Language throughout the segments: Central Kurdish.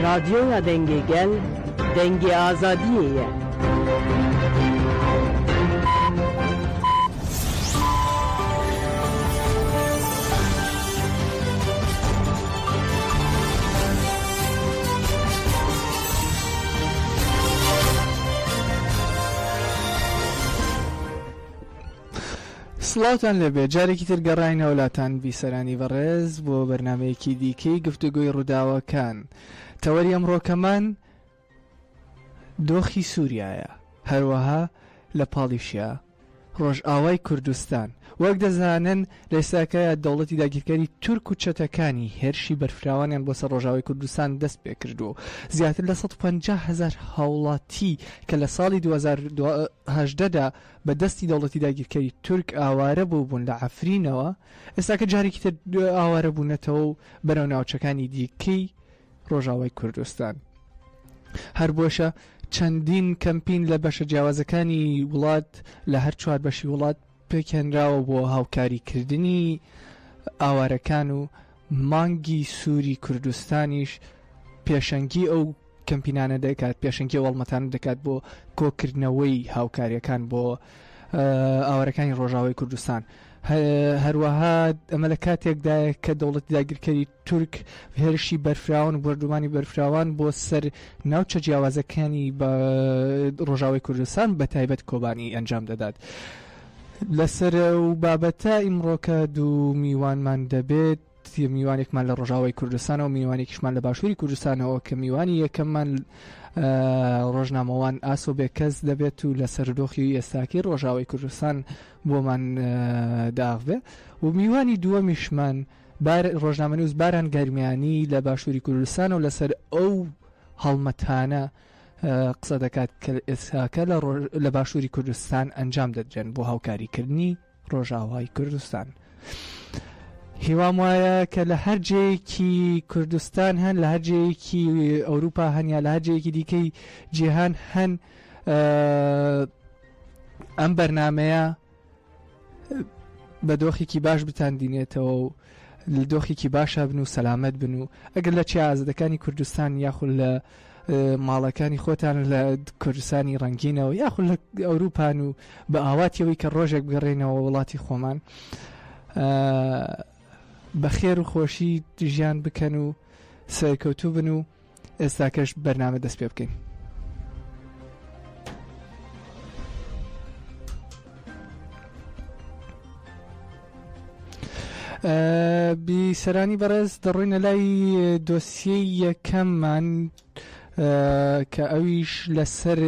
رادیویا دنگی گل دنگی آزادیه. سڵاوتان لەبێ جارێکی تر گەڕاینە وڵاتان بیسەرانی بەڕێز بۆ بەرنامەیەکی دیکەی گفتوگۆی ڕووداوەکان. تەوەری ئەمڕۆکەمان دۆخی سووریایە، هەروەها لە پاڵیشیا ڕۆژئاوای کوردستان. وەک دەزانن لە ئێستاکەیە دەوڵەتی داگیرکاری تورک و چەتەکانی هێرشی بەرفراوانیان بۆ سەر ڕۆژاوای کوردستان دەست پێ کردو. زیاتر لە 150,000 هاوڵاتی کە لە ساڵی 2018دا بە دەستی دەوڵەتی داگیرکاری تورک ئاوارە بوون لە عەفرینەوە، ئێستاکە جارێکی تر ئاوارە بوونەتەوە و بەرەو ناوچەکانی دیکەی ڕۆژاوای کوردستان. هەر بۆشە چەندین کەمپین لە بەشە جیاوازەکانی وڵات لە هەر چوار بەشی وڵات پێکێنراوە بۆ هاوکاریکردنی ئاوارەکان و مانگی سووری کوردستانیش پێشەنگی ئەو کەمپینانە دەکات، پێشەنگی وەڵمەتان دەکات بۆ کۆکردنەوەی هاوکاریەکان بۆ ئاوارەکانی ڕۆژاوای کوردستان. هەروەها ئەمە لە کاتێکدایە کە دەوڵەتی داگیرکاری تورک هێرشی بەرفراوان و بەردومانی بەرفراوان بۆ سەر ناوچە جیاوازەکانی بە ڕۆژاوای کوردستان بە تایبەت کۆبانی ئەنجام دەدات. لەسەر و بابەتە ئیمڕۆکە دوو میوانمان دەبێت، میوانێکمان لە ڕۆژاوای کوردستانەوە و میوانێکیشمان لە باشووری کوردستانەوە کە میوانی یەکەممان ڕۆژنامەوان ئاسۆ بێکەس دەبێت و لە سەردۆخی ئێستاکی ڕۆژاوای کوردستان بۆمان داغبێ و میوانی دووەمیشمان ڕۆژنامە نووس باران گەرمیانی لە باشووری کوردستان و لەسەر ئەو هەڵمەتانە قسە دەکات کە ئێستاکە لە باشووری کوردستان ئەنجام دەدرێن بۆ هاوکاریکردنی ڕۆژاوای کوردستان. هیوام وایە کە لە هەر جەیەکی کوردستان هەن، لە هەر جەیەکی ئەوروپا هەن یا لە هەر جەیەکی دیکەی جیهان هەن، ئەم بەرنامەیە بە دۆخێکی باش بتاندینێتەوە و لە دۆخێکی باشە بن و سەلامەت بن و ئەگەر لە چی ئازادەکانی کوردستان یاخود لە ماڵەکانی خۆتان لە کوردستانی ڕەنگینەوە یاخود لە ئەوروپان و بە ئاواتیەوەی کە ڕۆژێک بگەڕێنەوە وڵاتی خۆمان بە خێر و خۆشی ژیان بکەن و سەرکەوتوو بن و ئێستاکەش بەرنامە دەست پێ بکەین. بیسەرانی بەڕێز دەڕۆینە لای دۆسیەی یەکەممان کە ئەویش لەسەر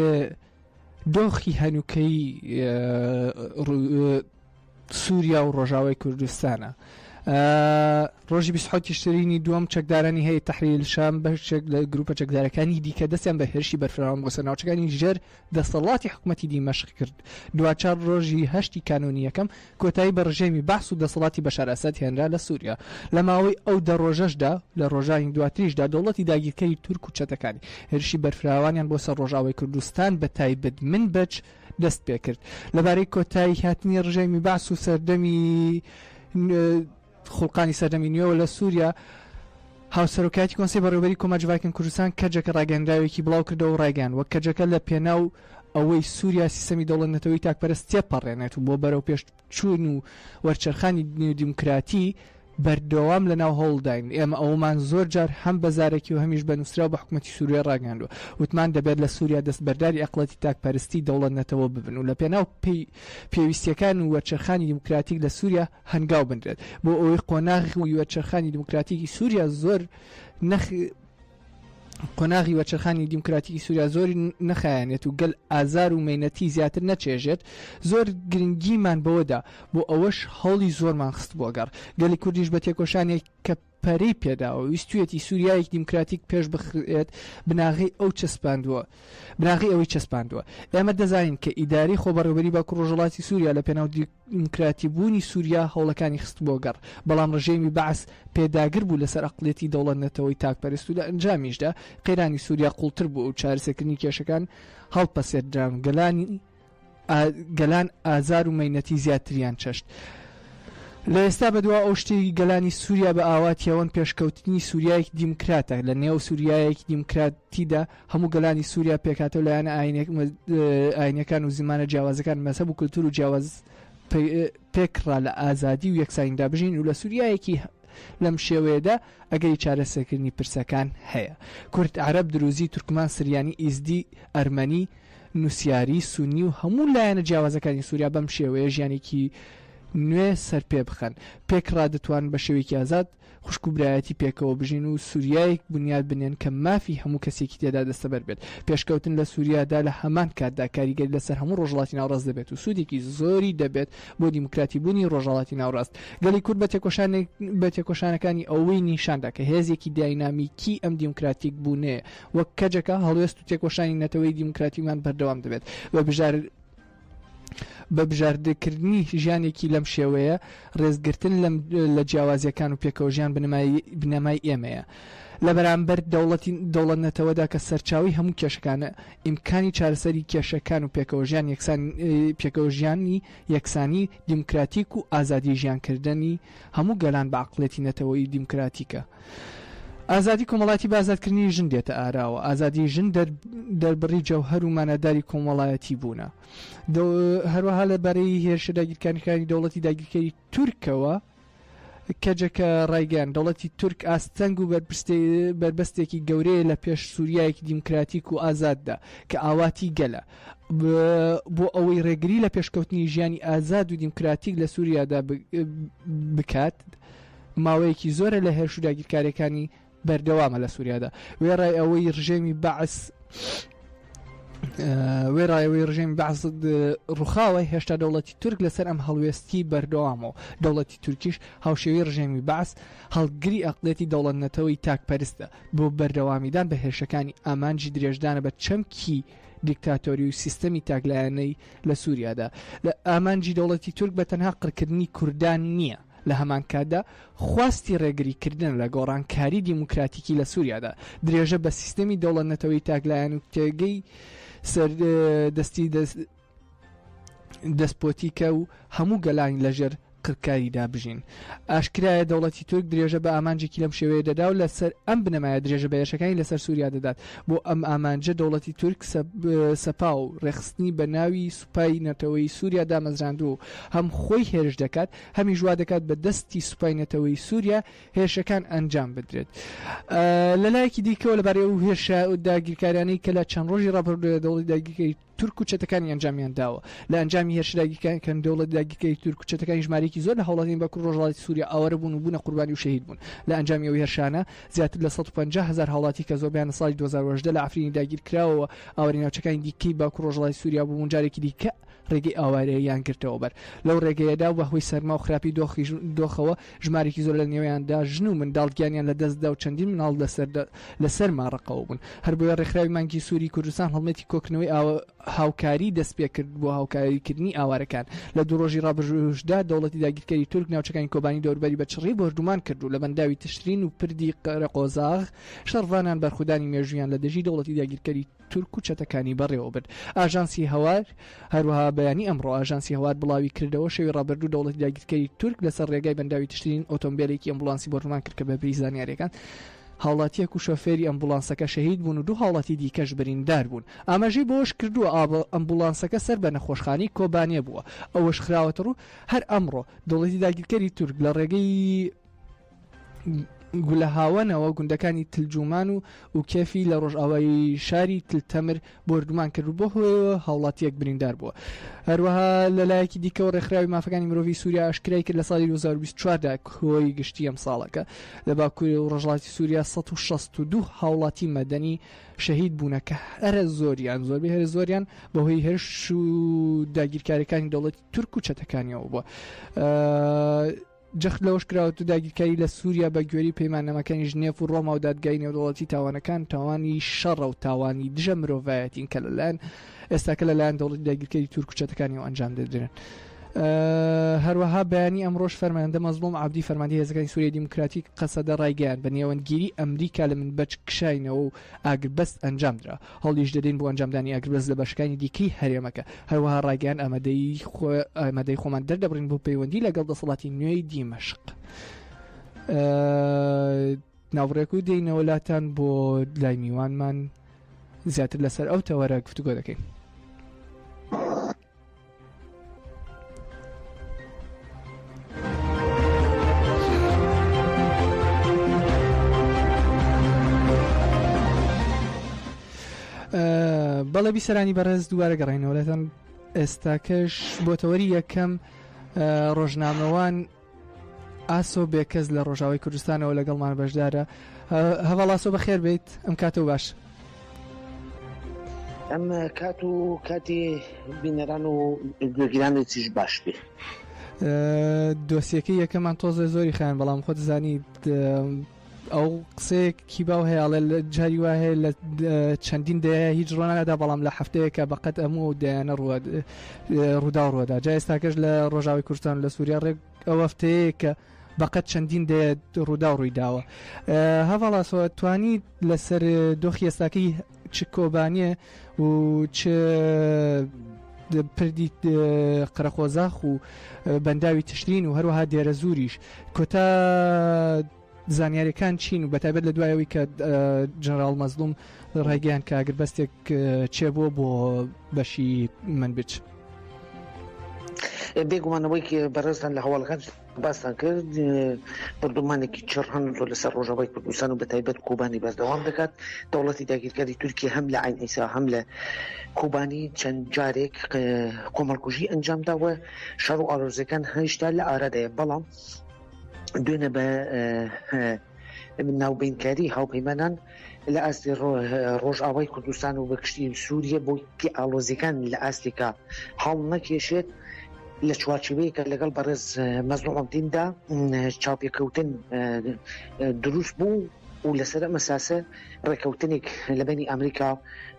دۆخی هەنووکەی سووریا و ڕۆژاوای کوردستانە. ڕۆژی 27 تشرینی دووەم چەکدارانی هەیە تەحریل شام بەشێک لە گروپە چەکدارەکانی دیکە دەستیان بە هێرشی بەرفراوان بۆ سەر ناوچەکانی ژێر دەسەڵاتی حکوومەتی دیمەشق کرد. دوچار ڕۆژی 8 کانونی یەکەم کۆتایی بە ڕژێمی بەحس و دەسەڵاتی بەشار ئەسەد هێنرا لە سووریا. لە ماوەی ئەو دە ڕۆژەشدا لە ڕۆژانی دواتریشدا دەوڵەتی داگیرکەری تورک و چەتەکانی هێرشی بەرفراوانیان بۆ سەر ڕۆژاوای کوردستان بە تایبەت من بەچ دەست پێ کرد. لەبارەی کۆتایی هاتنی ڕژێمی بەحس و سەردەمی خوڵقانی سەردەمی نوێوە لە سووریا، هاوسەرۆکایەتی کۆنسەی بەڕێوەبەری کۆمەڵجەڤاکن کوردستان کەجەکە ڕاگەندراوێکی بڵاو کردەوە ڕایگەیاند وەک کەجەکە لە پێناو ئەوەی سووریا سیستەمی دەوڵەتنەتەوەی تاکپەرست تێپەڕێنێت و بۆ بەرەو پێش چوون و وەرچەرخانی دیموکراتی بەردەوام لە ناو هەوڵداین. ئێمە ئەومان زۆر جار هەم بەزارێکی و هەمیش بە نووسرا بە حکوومەتی سووریا ڕاگەاندووە وتمان دەبێت لە سووریا دەستبەرداری ئەقڵەتی تاکپەرستی دەوڵەتنەتەوە ببن و لە پێناو پێویستیەکان و وەرچەرخانی دیموکراتیک لە سووریا هەنگاو بنرێت بۆ ئەوەی قۆناغی و وەرچەرخانی دیموکراتیکی سووریا زۆر قۆناغی وەرچەرخانی دیموکراتیکی سووریا زۆری نەخایەنێت و گەل ئازار و مەینەتی زیاتر نەچێژێت. زۆر گرنگیمان بەوەدا بۆ ئەوەش هەوڵی زۆرمان خست بۆ گەڕ گەلی کوردیش بە تێکۆشانێک کە پەرەی پێداوە ویستوێتی سووریایەک دیموکراتیک پێش بخرێت بناغی ئەوەی چەسپاندووە. ئێمە دەزانین کە ئیداری خۆبەڕێوەبەری باکوور ڕۆژهەڵاتی سووریا لە پێناو دیموکراتی بوونی سووریا هەوڵەکانی خست بۆ گەڕ، بەڵام ڕژێمی بەعس پێداگر بوو لەسەر ئەقڵێتی دەوڵەتنەتەوەی تاکپەرست و لە ئەنجامیشدا قەیرانی سووریا قوڵتر بوو و چارەسەرکردنی کێشەکان هەڵپەسێردران گەلان ئازار و مەینەتی زیاتریان چەشت. لە ئێستا بەدوا ئەو شتی گەلانی سووریا بە ئاواتیەوەن پێشکەوتنی سووریایەکی دیموکراتە لە نێو سووریایەکی دیموکراتیدا هەموو گەلانی سووریا پێکاتەوە لایەنە ئاینەکان و زمانە جیاوازەکان مەسەب و کولتور و جیاواز پێکڕا لە ئازادی و یەکسانیدا بژین و لە سووریایەکی لەم شێوەیەدا ئەگەری چارەسەرکردنی پرسەکان هەیە. کورد، عەرەب، دروزی، تورکمان، سریانی، ئیزدی، ئەرمەنی، نووسیاری، سونی و هەموو لایەنە جیاوازەکانی سووریا بەم شێوەیە ژیانێکی نوێ سەر پێ بخەن. پێکڕا دەتوان بە شێوەیەکی ئازاد خوشک و برایەتی پێکەوە بژین و سووریایەک بنیاد بنێن کە مافی هەموو کەسێکی تێدا دەستەبەر بێت. پێشکەوتن لە سووریادا لە هەمان کاتدا کاریگەری لەسەر هەموو ڕۆژهەڵاتی ناوڕاست دەبێت و سوودێکی زۆری دەبێت بۆ دیموکراتی بوونی ڕۆژهەڵاتی ناوڕاست. گەلی کورد بە تێکۆشانەکانی ئەوەی نیشاندا کە هێزێکی داینامیکی ئەم دیموکراتیک بوونەیە وەک کەجەکە هەڵوێست و تێکۆشانی نەتەوەی دیموکراتیمان بەردەوام دەبێت. بە بژاردەکردنی ژیانێکی لەم شێوەیە ڕێزگرتن لە جیاوازیەکان و پێکەوەژیان بنەمای ئێمەیە لە بەرامبەر دەوڵەت نەتەوەدا کە سەرچاوی هەموو کێشەکانە ئیمکانی چارەسەری کێشەکان و پێکەوەژیانی یەکسانی دیموکراتیک و ئازادی ژیانکردنی هەموو گەلان بە عەقڵێتی نەتەوەی دیموکراتیکە. ئازادی کۆمەڵایەتی بە ئازادکردنی ژن دێتە ئاراوە. ئازادی ژن دەربڕی جەوهەر و مانەداری کۆمەڵایەتی بوونە. هەروەها لەبارەی هێرشە داگیرکاریەکانی دەوڵەتی داگیرکەری تورکەوە کەجەکە ڕایگەیاند دەوڵەتی تورک ئاستەنگ و بربەستێکی گەورەیە لە پێش سووریایەکی دیموکراتیک و ئازاددا کە ئاواتی گەلە بۆ ئەوەی ڕێگری لە پێشکەوتنی ژیانی ئازاد و دیموکراتیک لە سووریادا بکات. ماوەیەکی زۆرە لە هێرش و داگیرکاریەکانی بەردەوامە لە سووریادا. وێڕای ئەوەی ڕژێمی بەعس ڕووخاوە هێشتا دەوڵەتی تورک لەسەر ئەم هەڵوێستی بەردەوامەوە. دەوڵەتی تورکیش هاوشێوەی ڕژێمی بەعس هەڵگری عەقڵێتی دەوڵەت نەتەوەی تاکپەرستە بۆ بەردەوامیدان بە هێرشەکانی ئامانجی درێژدانە بە چەمکی دیکتاتۆری و سیستەمی تاکلایەنەی لە سووریادا. لە ئامانجی دەوڵەتی تورک بە تەنها قڕکردنی کوردان نییە. لە هەمان کاتدا خواستی ڕێگریکردن لە گۆڕانکاری دیموکراتیکی لە سووریادا درێژە بە سیستەمی دەوڵەت نەتەوەی تاکلایەن و تێگەی سەردەستی دەسپۆتیکە و هەموو گەلانی لەژێر قڕکاریدا بژین. ئاشکرایە دەوڵەتی تورک درێژە بە ئامانجێکی لەم شێوەیە دەدا و لەسەر ئەم بنەمایە درێژە بە هێرشەکانی لەسەر سووریا دەدات. بۆ ئەم ئامانجە دەوڵەتی تورک سەپا و ڕێخستنی بە ناوی سوپای نەتەوەی سووریا دامەزراندوو هەم خۆی هێرش دەکات هەمی ژوا دەکات بە دەستی سوپای نەتەوەی سووریا هێرشەکان ئەنجام بدرێت. لەلایەکی دیکەوە لەبارەی ئەو هێرشە و داگیرکاریانەی کە لە چەند ڕۆژی ڕابردووە دەوڵەتی داگیرکەری تورک و چەتەکانی ئەنجامیان داوە. لە ئەنجامی هێرشداگیرکان کە دەوڵەت داگیرکەری تورک و چەتەکانی ژمارەیەکی زۆر لە هەوڵاتین بە ڕۆژهەڵاتی سووریا ئاوەرە بوون و بوونە قوربانی و شەهید بوون. لە ئەنجامی ئەو هێرشانە زیاتر لە 150,000 هەوڵاتی کە زۆربیان لە ساڵی 2018 لە ئەفرینی داگیرکراوە ئاوەری ناوچەکانی دیکەی باکوور ڕۆژهەڵاتی سووریا بوون جارێکی دیکە ڕێگەی ئاوارەیەیان گرتەوە بەر. لەو ڕێگەیەدا بەهۆی سەرما و خراپی دۆخەوە ژمارێکی زۆر لە نێوەیاندا ژن و منداڵگیانیان لە دەستدا و چەندین مناڵ لەسەر ماڕقەوە بوون. هەر بۆیە ڕێکخراوی مانگی سووری کوردستان هەڵمەتی کۆکردنەوەی هاوکاری دەست پێ کرد بۆ هاوکاریکردنی ئاوارەکان. لە دوو ڕۆژی ڕابردووشدا دەوڵەتی داگیرکەری تورک ناوچەکانی کۆبانی دەوروبەری بە چڕی بەردومان کردو لە بەنداوی تشرین و پردی قەرەقۆزاغ شەڕڤانان بەرخودانی مێژویان لە دژی دەوڵەتی داگیرکەری تورک و چەتەکانی بەڕێوە برد. ئاژانسی هەوار هەروەها بەیانی ئەمڕۆ ئاژانسی هەوار بڵاوی کردەوە شەوی ڕابردوو دەوڵەتی داگیرکەری تورک لەسەر ڕێگای بەنداوی تشرین ئۆتۆمبیلێکی ئەمبولانسی بەردومان کرد کە بە پێی زانیاریەکان هاوڵاتیەک و شۆفێری ئەمبولانسەکە شەهید بوون و دوو هاوڵاتی دیکەش بریندار بوون. ئاماژەی بۆش کردووە ئەمبولانسەکە سەر بە نەخۆشخانەی کۆبانێ بووە. ئەوەش خراوەتە ڕوو هەر ئەمڕۆ دەوڵەتی داگیرکەری تورک لە ڕێگەی گولە هاوەنەوە گوندەکانی تلجومان و کێفی لە ڕۆژئاوایی شاری تلتەمر بردومان کرد بۆ هۆیەوە هاوڵاتیەک بریندار بووە. هەروەها لەلایەکی دیکەەوە ڕێکخراوی مافەکانی مرۆڤی سووریا ئاشکرای کرد لە ساڵی 2024دا کۆی گشتی ئەم ساڵەکە لە باکوور و ڕۆژهەڵاتی سووریا 162 هاوڵاتی مەدەنی شەهید بوونە کە هەرە زۆربەی هەرە زۆریان بەهۆی هێرش و داگیرکاریەکانی دەوڵەتی تورک و چەتەکانیەوە بووە. جەخت لەوەش کراوە و داگیرکاری لە سووریا بە گوێری پەیماننامەکانی ژنێف و ڕۆما و دادگای نێودەوڵەتی تاوانەکان تاوانی شەڕە و تاوانی دژە مرۆڤایەتین کە لەلایەن ئێستاکە لەلایەن دەوڵەتی داگیرکەری تورک و چەتەکانیەوە ئەنجام دەدرێن. هەروەها بەیانی ئەمڕۆژ فەرمانده مەزلوم عەبدی فەرماندەی هێزەکانی سووریای دیموکراتیک قەسەدە ڕایگەیاند بە نێوەندگیری ئەمریکا لە منبەج کشاینەوە و ئاگربەست ئەنجامدرا هەڵیش دەدەین بۆ ئەنجامدانی ئاگربەست لە بەشەکانی دیکەی هەرێمەکە هەروەها ڕایگەیاند ئامادەی خۆمان دەردەبڕین بۆ پەیوەندی لەگەڵ دەسەڵاتی نوێی دیمەشق. ناوڕێک و دێینەوە لاتان بۆ لای میوانمان زیاتر لەسەر ئەو تەوەرە گفتوگۆ دەکەین. بەڵێ بیسەرانی بەڕێز دووبارە گەڕێنەوەلەتەن ئێستاکەش بۆ تەوەری یەکەم ڕۆژنامەوان ئاسۆ بێکەس لە ڕۆژاوای کوردستانەوە لەگەڵمان بەشدارە. هەواڵ ئاسۆ بەخێر بێت ئەم کاتە و باش. ئەم کات و کاتی بینەران و گوێگیرانێکیش باش بێ. دۆسیەکەی یەکەمان تۆزە زۆری خیان بەڵام خۆت زانی ئەو قسەیەکی باو هەیەڵێ لە جاری وا هەیە لە چەندین دەیە هیچ ڕۆنادا بەڵام لە هەفتەیەکە بەقەت ئەموو دایانە ڕوودا و ڕۆدا جا ئێستاکەش لە ڕۆژاوی کوردستان لە سووریا ڕێک ئەو هەفتەیە کە بەقەت چەندین دەیە ڕوودا و ڕوویداوە. هەواڵاسەوە توانی لەسەر دۆخی ئێستاکەی چ کۆبانیە و چ پردی قرەخۆزاخ و بەنداوی تشرین و هەروەها دێرە زوریش کۆتا زانیاریەکان چین و بەتایبەت لە دوایەوەی کە جەنەرال مەزلوم ڕایگەیان کە ئاگربەستێک چێبووە بۆ بەشی منبج. بێگومانەوەی کە بەڕێزتان لە هەواڵەکان باستان کرد بردومانێکی چڕهن لەسەر ڕۆژاوای کوردستان و بەتایبەت کوبانی بەردەوام دەکات. دەوڵەتی داگیرکاری تورکیا هەم لە عین ئیسا هەم لە کوبانی چەند جارێک کۆمەڵکوژی ئەنجامداوە. شەڕ و ئاڵۆزەکان هەیشتا لە ئارادەیە بەڵام دوێنە بە ناوبینکاری هاوپەیمانان لە ئاستی ڕۆژئاوای کوردستان و بە کشتی سووریە بۆ ئاڵۆزیەکان لە ئاستێکا هەڵ نەکێشێت لە چوارچێوەیەکە لەگەڵ بەڕێز مەزلوم عەبدیندا چاوپێکەوتن دروست بوو و لەسەر ئەم ئەساسە ڕێکەوتنێک لە بینی ئەمریکا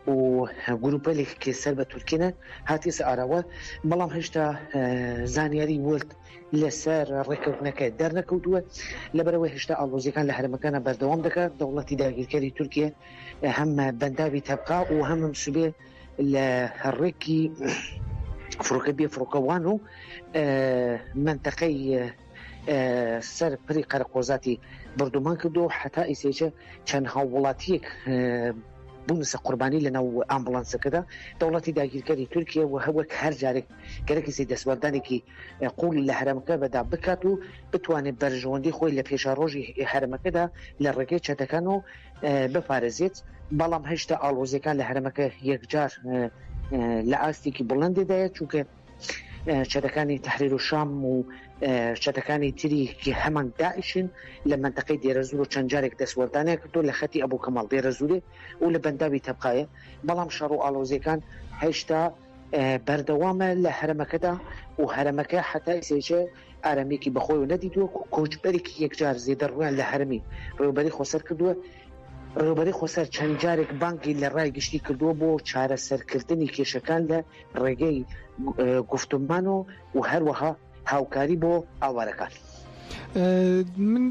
و گروپەلێکی سەر بە تورکینە هاتیسە ئاراوە بەڵام هێشتا زانیاری وەرد لەسەر ڕێکەوتنەکە دەرنەکەوتووە لەبەرەوەی هێشتا ئاڵۆزیەکان لە هەرێمەکانە بەردەوام دەکات. دەوڵەتی داگیرکاری تورکیا هەم بەنداوی تەبقا و هەم سوبێ لە ڕێکی فڕۆکە بێ فڕۆکەوان و منتەقەی سەر پری قەرەقۆزاتی بردومان کردو حتا ئیسێچە چەند هاووڵاتیەک بوونسە قوربانی لەناو ئامبولانسەکەدا. دەوڵەتی داگیرکاری تورکیا و هەوەک هەر جارێک گەرەکیسی دەسوەردانێکی قوڵی لە هەرێمەکە بەدا بکات و بتوانێت بەرژەوەندی خۆی لە پێشە ڕۆژی هەرێمەکەدا لە ڕێگەی چەتەکان و بپارێزێت. بەڵام هێشتا ئاڵۆزیەکان لە هەرێمەکە یەکجار لە ئاستێکی بڵندێدایە چونکە چەتەکانی تەحریر و شام و چەتەکانی تری هەمان داعشن لە منتەقەی دێرەزور و چەند جارێک دەسوەردانەیە کردو لە خەتی ئەبوو کەماڵ دێرەزورێ و لە بەنداوی تەبقایە. بەڵام شەڕ و ئاڵۆزیەکان هێشتا بەردەوامە لە هەرێمەکەدا و هەرێمەکە حتا ئیسێچە ئارامێکی بەخۆی و نەدیدووە کۆچبەرێکی یەکجار زێدەڕویان لە هەرمی ڕێوبەری خۆسەر کردووە. ڕێوبەری خۆسەر چەند جارێک بانکی لە ڕای گشتی کردووە بۆ چارەسەرکردنی کێشەکان لە ڕێگەی گفتمان و هەروەها هاوکاری بۆ ئاوارەکان. من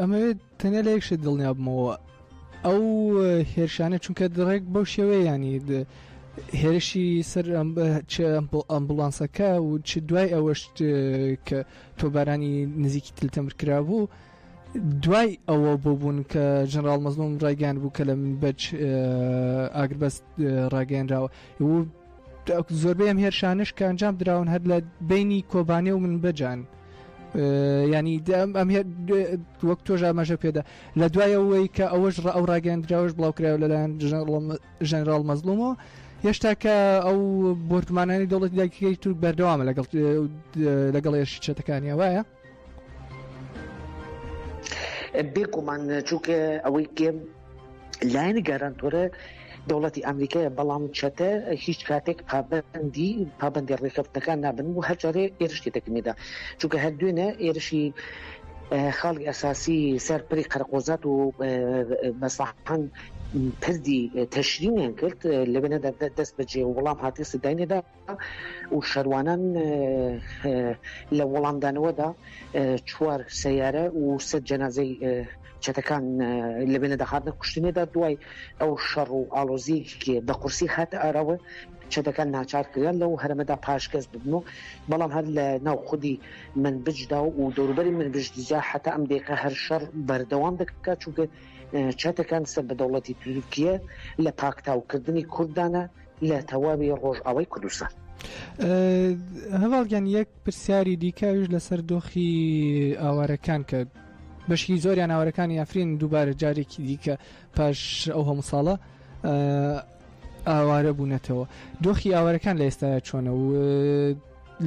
ئەمەوێت تەنیا لە یەکشت دڵنیا بمەوە ئەو هێرشانە چونکە ڕێک بەو شێوەیە ینی هێرشی سەر ئەمبولانسەکە و چ دوای ئەوەش کە تۆبارانی نزیکی تلتەمر کرا بوو دوای ئەوە بۆ بوون کە ژەنەرال مەزلوم ڕایگەیان بوو کە لە منبەج ئاگربەست ڕاگەیەنراوە و زۆربەی ئەم هێرشانش کە ئەنجام دراون هەر لە بینی کۆبانێ و منبەجان ینی ئەم وەک تۆژ ئاماژە پێدا لە دوایەوەی کە ئەوەش ئەو ڕاگەیاندراوەش بڵاوکرایەوە لەلایەن ژەنەرال مەزلومەوە هێشتا کە ئەو بۆرگمانانی دەوڵەتی داگیرکاری تورک بەردەوامە لەگەڵ هێرشی چەتەکانیە وایە؟ بێگومان چونکە ئەوەی کێ لایەنی گارانتۆرە دەوڵەتی ئەمریکایە بەڵام چەتە هیچ کاتێک پابەندی ڕێکەوتنەکان نابن و هەرجارێ ئێرشی دەکەمێدا چونکە هەر دوێنە ئێرشی خاڵی ئەساسی سەر پری قەرەقۆزات و مەسلحەن پردی تەشرینیان کرد لەبێنەدا دەست بەجێ وەڵام هاتی سداینێدا و شەروانان لە وەڵامدانەوەدا 4 سەیارە و 3 جەنازەی چەتەکان لە بێنە دەخاتنە کوشتنێدا دوای ئەو شەڕ و ئالۆزیەکی بە قورسی هاتە ئاراوە چەتەکان ناچار کردیان لەو هەرمەدا پاشکەس ببن و بەڵام هەر لە ناو خودی منبجدا و دەوروبەری منبجدیجا حتا ئەم دێکە هەر شەڕ بەردەوام دەکات چونکە چەتەکان سەر بە دەوڵەتی تورکیە لە پاکتاوکردنی کوردانە لە تەواوی ڕۆژئاوای کوردستان. هەواڵگیان یەک پرسیاری دیکەویش لەسەر دۆخی ئاوارەکان کە بەشی زۆریان ئاوارەکانی ئەفرین دووبارە جارێکی دیکە پاش ئەو هەموو ساڵە ئاوارە بوونەتەوە. دۆخی ئاوارەکان لە ئێستاە چۆنە و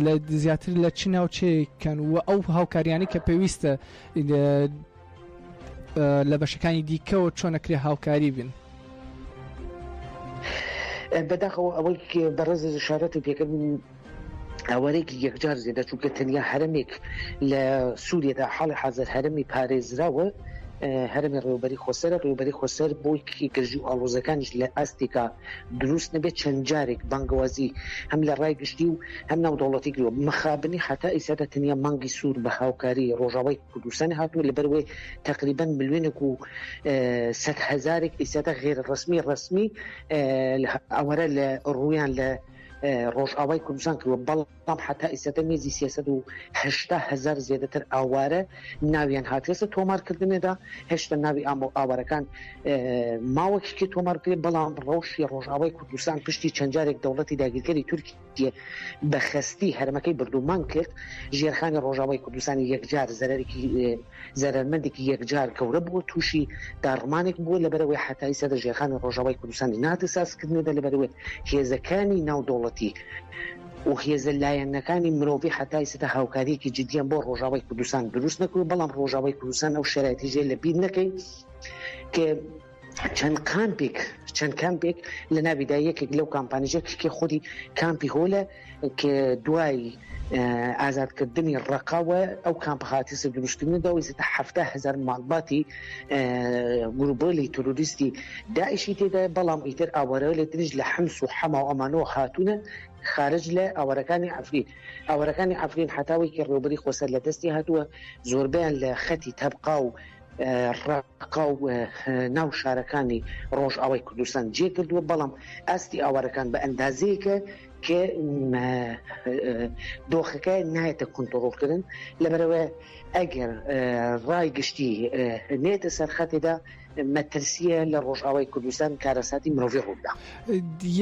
لە زیاتر لە چ ناوچەیەکەن و ئەو هاوکاریانی کە پێویستە لە بەشەکانی دیکەەوە چۆنەکرێ هاوکاری بن؟ بەداخەوە ئەوەی بەڕێز شارەتی پێکردن ئەوەرێکی یەکجار زێدە چونکە تەنیا هەرمێک لە سووریەدا حاڵی حەزر هەرمی پارێزراوە هەرمی ڕێوبەری خۆسەرە ڕێوبەری خۆسەر بۆی گەژی و ئاڵۆزەکانیش لە ئاستێکا دروست نەبێت چەند جارێک بانگوازی هەم لە ڕای گشتی و هەم ناو دەوڵەتی گرۆ مخابنی حتا ئیسادە تەنیا مانگی سوور بە هاوکاری ڕۆژاوای کوردستانی هاتووە لەبەرەوەی تقریبان ملیۆنێک و 100,000 ئیسادە غێر ڕسمی ئەوەرە لە ڕوویان لە ڕۆژئاوای کوردستان کردوە بەڵام حتا ئیسەتە مێزی 380,000 زیادەتر ئاوارە ناویان هاتوێسە تۆمارکردنێدا هێشتا ناوی ئاوارەکان ماوەکێکی تۆمارکرێت بەڵام ڕۆژی ڕۆژئاوای کوردستان پشتی چەند جارێک دەوڵەتی داگیرکەری تورکیە بەخەستی هەرمەکەی بردومان کرد ژێرخانی ڕۆژئاوای کوردستانی یەکجار زەرمەندێکی یەکجار گەورە بووە تووشی داڕمانێک بووە لەبەرەوەی حتا ئیسەتە ژێرخانی ڕۆژئاوای کوردستانی ناتە سازکردنێدا لەبەرەوەی هێزەکانی ناو دەوڵەتی و هێزە لایەنەکانی مرۆڤی حتای سەتە هاوکاریەکی جدیان بۆ ڕۆژاوای کوردستان دروست نەکرد بەڵام ڕۆژاوای کوردستان ئەو شەرایطیژێ لە بیر نەکەی کە چەند کامپێک لە ناویدا یەکێک لەو کامپانیژە کە خودی کامپی هۆلە کە دوای ئازادکردنی ڕقاوە ئەو کامپخاتیسە دروستکردنەوەی 70,000 ماڵباتی گروپۆلی تۆرۆریستی داعشی تێدا بەڵام ئیتر ئاوارە لە تریش لە حمس و حەما و ئەمانەوە هاتوونە خارج لە ئاوارەکانی ئەفرین حتاوی کە ڕێوبەری خۆسەر لە دەستی هاتووە زۆربیان لە خەتی تەبقا و ڕقا و ناو شارەکانی ڕۆژئاوای کوردستان جێ کردووە بەڵام ئاستی ئاوارەکان بە ئەندازەیەکە کە دۆخەکە نایەتە کۆنتڕۆڵکردن لەبەرەوە ئەگەر ڕای گشتی نێتە سەرخەتێدا مەترسیە لە ڕۆژئاوای کوردستان کارەساتی مرۆڤی ڕوودا.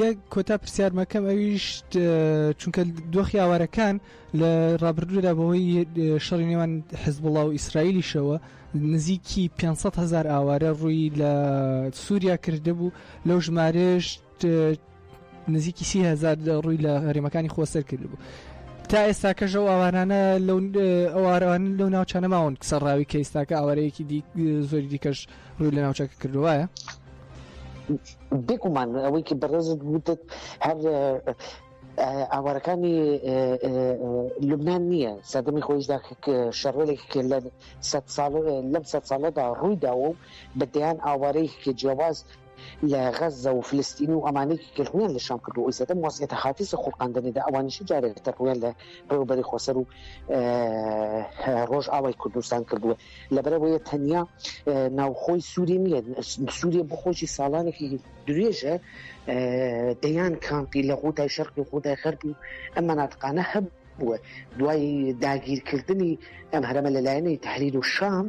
یەک کۆتا پرسیارمەکەم ئەویش چونکە دۆخی ئاوارەکان لە ڕابردوودا بەهۆی شەڕی نێوان حیزبوڵڵا و ئیسرائیلیشەوە نزیکی 500,000 ئاوارە ڕووی لە سووریا کرده بوو لەو ژمارەش نزیکی 30,000 ڕووی لە هەرێمەکانی خۆسەر کرده بوو. تا ئێستاکەش ئەو ئاوارانە ئەوان لەو ناوچانە ماون کسەڕاوی کە ئێستاکە ئاوارەیەکی زۆری دیکەش ڕووی لە ناوچەکە کردووایە بێگومان ئەوەی کە بەڕێزت وتت هەر ئاوارەکانی لوبنان نییە سەدەمی خۆیشدا شەڕێکی لەم 100 ساڵەدا ڕوویداوە و بەدەیان ئاوارەیەکی جیاواز لە غەزە و فلستینی و ئەمانەیەکی کردویان لە شام کردو ئیسەتە مواسیەتە خاتیسە خوڵقاندنێدا ئەوانیشی جارێکتە ڕویان لە ڕێوبەری خۆسەر و ڕۆژئاوای کوردستان کردووە لەبەرەوەیە تەنیا ناوخۆی سووری نییە سووریە بۆ خۆشی ساڵانێکی درێژە دەیان کامپی لە غوتای شەرقی و غوتای غەربی و ئەم مەناطقانە هەبووە دوای داگیرکردنی ئەم هەرەمە لەلایەنەی تەحریر و شام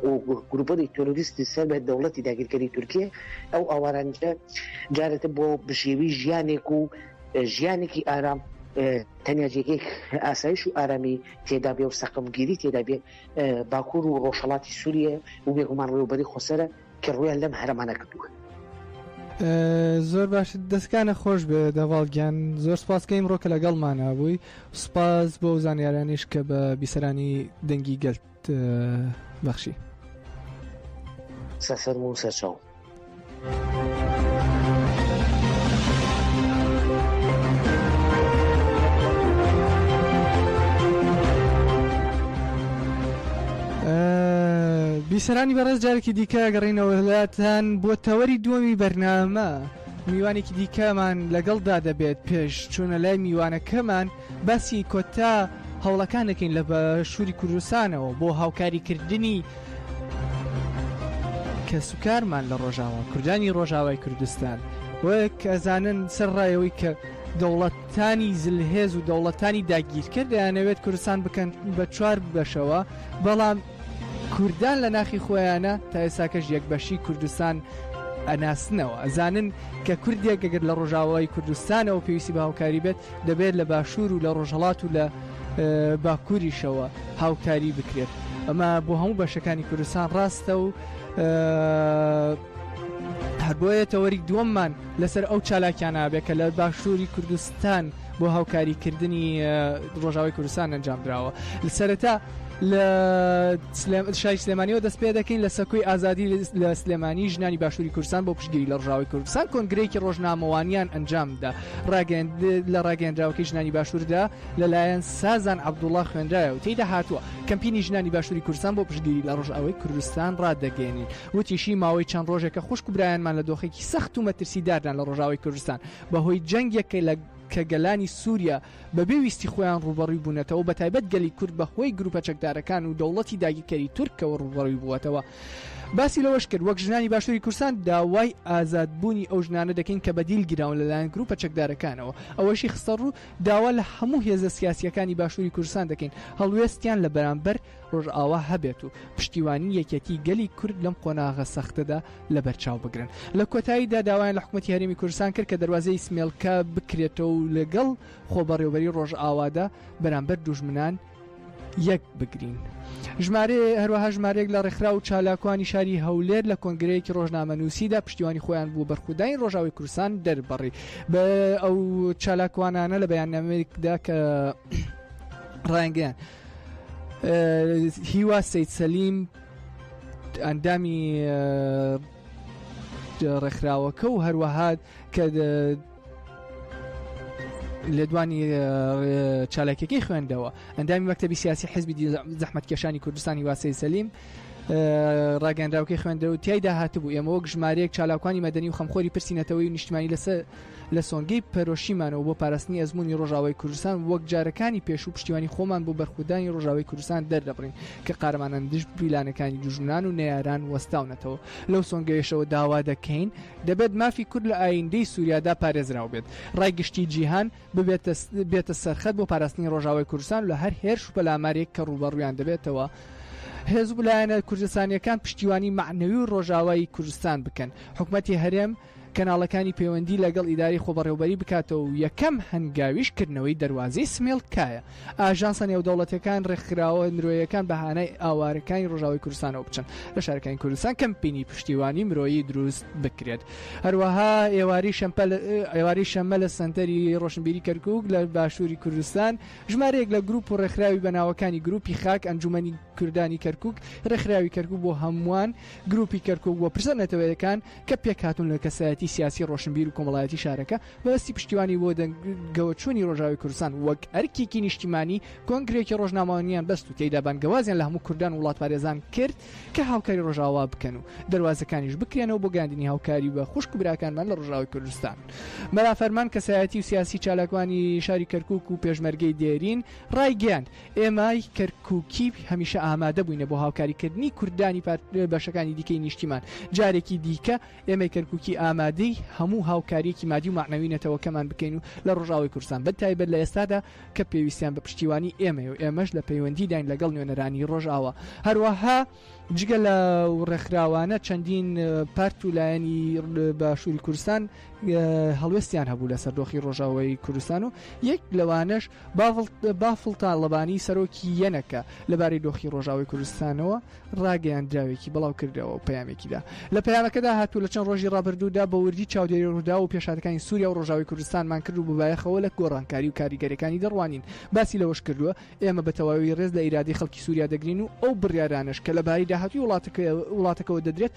و گروپۆری تۆرۆریستی سەر بە دەوڵەتی داگیرکەری تورکیە ئەو ئاوارانجە جارێتە بۆ بژێوی ژیانێک و ژیانێکی ئارام تەنیا جێگەی ئاسایش و ئارامی تێدا بێ و سەقمگیری تێدا بێ باکوور و ڕۆژهەڵاتی سووریە و بێگومان ڕێوبەری خۆسەرە کە ڕویان لەم هەرەمانە کردووە. زۆر باش دەستکانە خۆش بێ دەواڵگیان زۆر سپاسکەیم ڕۆکە لەگەڵمانە بووی سپاس بۆ زانیارانیش کە بە بیسەرانی دەنگی گەلت بەخشی سەسەر و سەرچاو. بیسەرانی بەڕێز جارێکی دیکە گەڕینەوە هەلاتان بۆ تەوەری دووەمی بەرنامە میوانێکی دیکەمان لەگەڵدا دەبێت پێش چوونە لای میوانەکەمان باسی کۆتا هەوڵەکان دەکەین لە باشووری کوردستانەوە بۆ هاوکاریکردنی کە سوکارمان لە ڕۆژاوا کوردانی ڕۆژاوای کوردستان وەک ئەزانن سەرڕایەوەی کە دەوڵەتانی زلهێز و دەوڵەتانی داگیرکرد دەیانەوێت کوردستان بکەن بە چوار بەشەوە بەڵام کوردان لە ناخی خۆیانە تا ئێساکەش یەکبەشی کوردستان ئەناسنەوە ئەزانن کە کوردێک ئەگەر لە ڕۆژاوای کوردستانەوە پێویستی بە هاوکاری بێت دەبێت لە باشوور و لە ڕۆژهەڵات و لە باکووریشەوە هاوکاری بکرێت ئەمە بۆ هەموو بەشەکانی کوردستان ڕاستە و هەر بۆیە تەوەری دووەممان لەسەر ئەو چالاکیانە بێت کە لە باشووری کوردستان بۆ هاوکاریکردنی ڕۆژاوای کوردستان ئەنجام درراوە لەسەرەتا لە شای سلێمانیەوە دەست پێ دەکەین لە سەکۆی ئازادی لە سلێمانی ژنانی باشووری کوردستان بۆ پشتگیری لە ڕۆژاوای کوردستان کۆنگرەیەکی ڕۆژنامەوانیان ئەنجامدا لە ڕاگەیەندراوەکەی ژنانی باشووردا لەلایەن سازان عەبدوڵڵا خوێندرایە و تێیدا هاتووە کەمپینی ژنانی باشووری کوردستان بۆ پشتگیری لە ڕۆژاوای کوردستان ڕادەگەێنین وتیشی ماوەی چەند ڕۆژێکە خوشک و برایانمان لە دۆخێکی سەخت و مەترسیداردان لە ڕۆژاوای کوردستان بەهۆی جەنگێکە لە کە گەلانی سووریا بەبێ ویستی خۆیان ڕوبەڕووی بوونەتەوە بە تایبەت گەلی کورد بەهۆی گروپە چەکدارەکان و دەوڵەتی داگیرکەری تورکەوە ڕوبەڕووی بووەتەوە باسی لەوەش کرد وەک ژنانی باشووری کوردستان داوای ئازادبوونی ئەو ژنانە دەکەین کە بەدیل گیراون لەلایەن گروپە چەکدارەکانەوە ئەوەشی خستە ڕوو داوا لە هەموو هێزە سیاسیەکانی باشووری کوردستان دەکەین هەڵوێستیان لە بەرامبەر ڕۆژئاوا هەبێت و پشتیوانی یەکێتی گەلی کورد لەم قۆناغە سەختەدا لە بەرچاو بگرن لە کۆتاییدا داوایان لە حکوومەتی هەرێمی کوردستان کرد کە دەواازەی سمێڵکە بکرێتەوە و لەگەڵ خۆبەڕێوەبەری ڕۆژئاوادا بەرامبەر دوژمنان یەک بگرین ژمارە هەروەها ژمارەیەک لە ڕێکخرا و چالاکوانی شاری هەولێر لە کۆنگرەیەکی ڕۆژنامەنووسیدا پشتیوانی خۆیان بوو بەرخودانی ڕۆژاوی کوردستان دەربڕی بە ئەو چالاکوانانە لە بەیاننامەیەکدا کە ڕایانگەیان هیوا سەید سەلیم ئەندامی ڕێکخراوەکە و هەروەها کە لە دوانی چالاکیەکەی خوێندەوە ئەندامی مەکتەبی سیاسی حزبی زەحمەتکێشانی کوردستانی هیوا سەید سەلیم ڕاگەندراوەکەی خوێندەوە تیایدا هاتبوو ئێمە وەک ژمارەیەک چالاکوانی مەدەنی و خەمخۆری پرسیینەتەوەی و نیشتیمانی لە سۆنگەی پەرۆشیمانەوە بۆ پاراستنی ئەزمموی ڕۆژاوای کوردستان وەک جارەکانی پێش و پشتیوانی خۆمان بۆ بەرخودانی ڕۆژاوای کوردستان دەردەبڕین کە قارەمانان دژ بیلانەکانی دوژمنان و نەیاران وەستاونەتەوە لەو سۆنگەیەشەوە داوا دەکەین دەبێت مافی کورد لە ئایندەی سووریادا پارێزراو بێت ڕایگشتی جیهان بێتە سەرخەت بۆ پاراستنی ڕۆژاوای کوردستان لە هەر هێرش و پەلامارێک کە ڕوبەڕوویان دەبێتەوە هێزب لایەنە کوردستانیەکان پشتیوانی معنەوی و ڕۆژاوایی کوردستان بکەن حکوومەتی هەرێم کەناڵەکانی پەیوەندی لەگەڵ ئیداری خۆبەڕێوەبەری بکاتەوە و یەکەم هەنگاویشکردنەوەی دەواازەی سمێڵکایە ئاژانسە نێودەوڵەتەکان ڕێکخراوە مرۆیەکان بەهانەی ئاوارەکانی ڕۆژاوای کوردستانەوە بچن لە شارەکانی کوردستان کەمپینی پشتیوانی مرۆیی دروست بکرێت هەروەها ئێواری شەمە لە سنتەری ڕۆشنبیری کەرکووک لە باشووری کوردستان ژمارەیەک لە گروپ و ڕێکخراوی بەناوەکانی گروپی خاک ئەنجومەنی کوردانی کەرکووک ڕێکخراوی کەرکووک بۆ هەمووان گروپی کەرکووک بۆ پرسەنەتەوەیەکان کە پێکهاتون لە کەسایەتی سیاسی ڕۆشنبیر و کۆمەڵایەتی شارەکە بەستی پشتیوانی بۆ دەنگەوەچوونی ڕۆژاوی کوردستان وەک ئەرکێکی نیشتیمانی کۆنگرێکی ڕۆژنامەوانیان بەست و تێیدا بانگەوازیان لە هەموو کوردان و وڵات پارێزان کرد کە هاوکاری ڕۆژاوا بکەن و دەواازەکانیش بکرێنەوە بۆ گاندنی هاوکاری بە خوشک و براکانمان لە ڕۆژاوی کوردستان مەرافەرمان کەسایەتی و سیاسی چالاکوانی شاری کەرکووک و پێشمەرگەی دێرین ڕایگەیاند ئێمای کەرکووکی هەمیشە ئامادە بووینە بۆ هاوکاریکردنی کوردانی بەشەکانی دیکەی نیشتیمان جارێکی دیکە ئێمەی کەرکووکی ئامادەی هەموو هاوکاریەکی مادی و معنەوینەتەوەکەمان بکەین و لە ڕۆژاوی کوردستان بەتایبەت لە ئێستادا کە پێویستیان بە پشتیوانی ئێمە و ئێمەش لە پەیوەندیداین لەگەڵ نوێنەرانی ڕۆژئاوا هەروەها جگە لە ڕێکخراوانە چەندین پارت و لایەنی باشووری کوردستان هەڵوێستیان هەبوو لەسەر دۆخی ڕۆژاوای کوردستان و یەک لەوانش بافڵ تاڵەبانی سەرۆکی یەنەکە لەبارەی دۆخی ڕۆژاوای کوردستانەوە ڕاگەیان دراوێکی بەڵاو کردەوە پەیامێکیدا لە پەیامەکەدا هاتوو لە چەند ڕۆژی ڕابردوودا بە وردی چاودێری ڕوودا و پێشاتەکانی سووریا و ڕۆژاوی کوردستانمان کرد و بەبایەخەوە لە گۆڕانکاری و کاریگەریەکانی دەڕوانین باسی لەوەش کردووە ئێمە بە تەواوی ڕێز لە ئیرادەی خەڵکی سووریا دەگرین و ئەو بڕیارانش کە لەباری داهاتوی وڵاتەکەەوە دەدرێت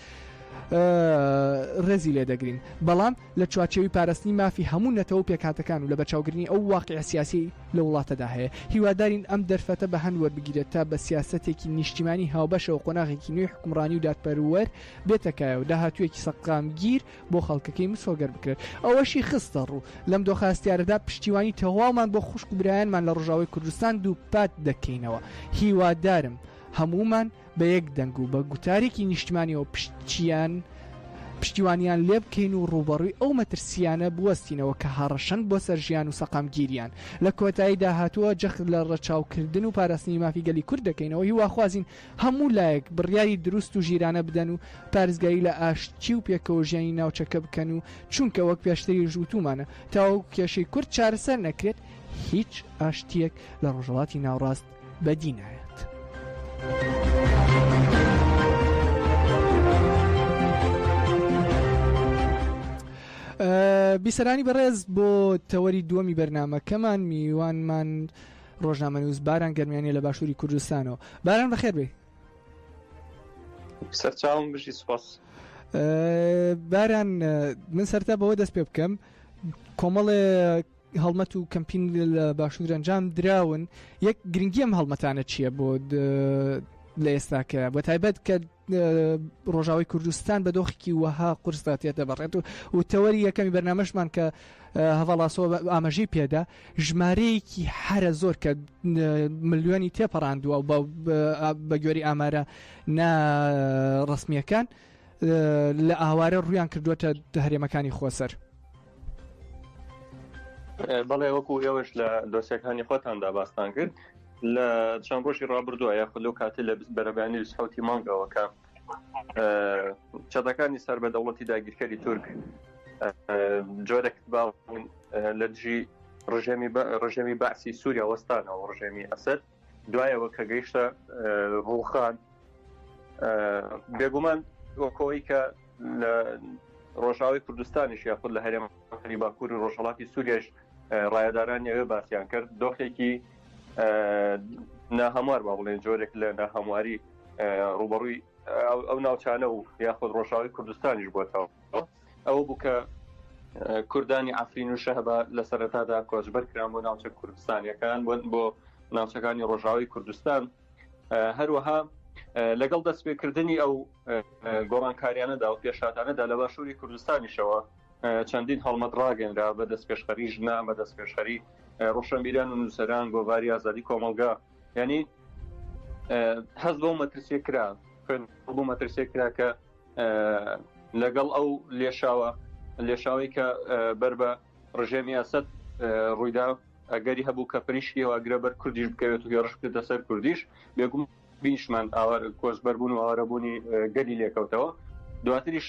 ڕێزی لێ دەگرین بەڵام لە چوارچێوی پاراستنی مافی هەموو نەتەوە و پێکاتەکان و لە بەرچاوگرنی ئەو واقعی سیاسی لە وڵاتەدا هەیە هیوادارین ئەم دەرفەتە بە هەند وەربگیرێت تا بە سیاسەتێکی نیشتیمانی هاوبەشە و قۆناغێکی نوێی حکومڕانی و دادپەروەر بێتەکایە و داهاتوویەکی سەقامگیر بۆ خەڵکەکەی مسۆگەر بکرێت ئەوەشی خستە ڕوو لەم دۆخاستیارەدا پشتیوانی تەواومان بۆ خوشک و برایانمان لە ڕۆژاوی کوردستان دووپات دەکەینەوە هیوادارم هەمومان بە یەک دەنگ و بە گوتارێکی نیشتمانیەوە پشتیوانیان لێ بکەین و ڕوبەڕووی ئەو مەترسیانە بوەستینەوە کە هەڕەشەن بۆ سەرژیان و سەقامگیریان لە کۆتاییدا هاتووە جەخت لە ڕەچاوکردن و پاراستنی مافی گەلی کورد دەکەینەوە هیواخوازین هەموو لایەک بڕیاری دروست و ژیرانە بدەن و پارێزگایی لە ئاشتی و پێکەوەژیانی ناوچەکە بکەن و چونکە وەک پێشتری ژووتومانە تاوە کێشەی کورد چارەسەر نەکرێت هیچ ئاشتیەک لە ڕۆژهەڵاتی ناوڕاست بەدی نایەت. بیسەرانی بەڕێز بۆ تەوەری دووەمی بەرنامەکەمان میوانمان ڕۆژنامەنووس باران گەرمیانیە لە باشووری کوردستانەوە باران بەخێر بێ سەرچاوم بژی سوپاس. باران من سەرتا بەوە دەست پێ بکەم کۆمەڵێ هەڵمەت و کەمپین لە باشوور ئەنجام دراون یەک گرنگی ئەم هەڵمەتانە چییە بۆ لە ئێستاکە بە تایبەت کە ڕۆژاوی کوردستان بە دۆخێکی وەها قورساتێتە بەڕێت و تەوەری یەکەمی بەرنامەشمان کە هەڤاڵاسەوە ئاماژەی پێدا ژمارەیەکی هەرە زۆر کە ملیۆنی تێپەڕاندووە و بە گوێری ئامارە ناڕەسمیەکان لە ئاوارە ڕویان کردووەتە هەرێمەکانی خۆسەر. بەڵێ وەکو ئێوەش لە دۆسیەکانی خۆتاندا باستان کرد لە چەند ڕۆژی ڕابردووە یاخود لەو کاتێ لە بەرەبیانی سەوتی مانگەوەکە چەتەکانی سەر بە دەوڵەتی داگیرکەری تورک جۆرێک باون لە دژی ڕژێمی بەعسی سووریا وەستانەوە ڕژێمی ئەسەد دوایەوە کە گەیشتە ڕووخان بێگومان وەکەوەی کە لە ڕۆژاوی کوردستانیش یاخود لە هەرێمەکانی باکوور و ڕۆژهەڵاتی سووریاش ڕایەدارانی ئەوێ باسییان کرد دۆخێکی ناهەموار با بڵێن جۆرێک لە ناهەمواری ڕوبەڕووی ئەو ناوچانە و یاخود ڕۆژاوی کوردستانیش بۆتەوە ئەوە بوو کە کوردانی ئافرین و شەهبە لە سەرەتادا کۆچبەر کران بۆ ناوچە کوردستانیەکان بۆ ناوچەکانی ڕۆژاوی کوردستان هەروەها لەگەڵ دەستپێکردنی ئەو گۆڕانکاریانەدا و پێشاتانەدا لە باشووری کوردستانیشەوە چەندین هەڵمەت ڕاگەنرا بە دەستپێشخەری ژنا بە دەستپێشخەری ڕۆشنبیران و نووسەران گۆڤاری ئازادی کۆمەلگا یعنی هەست بۆ مەترسیە کرا بۆ مەترسیە کرا کە لەگەڵ ئەو لێشاوی کە بەر بە ڕژێمی ئەسەد ڕوویدا ئەگەری هەبوو کە پریشتیەوە ئەگرە بەر کوردیش بکەوێت و گەڕش بکرێتە سەر کوردیش بێگوم بینیشمان ئاوار کۆچبەربوون و ئاوارەبوونی گەلی لێکەوتەوە دواتریش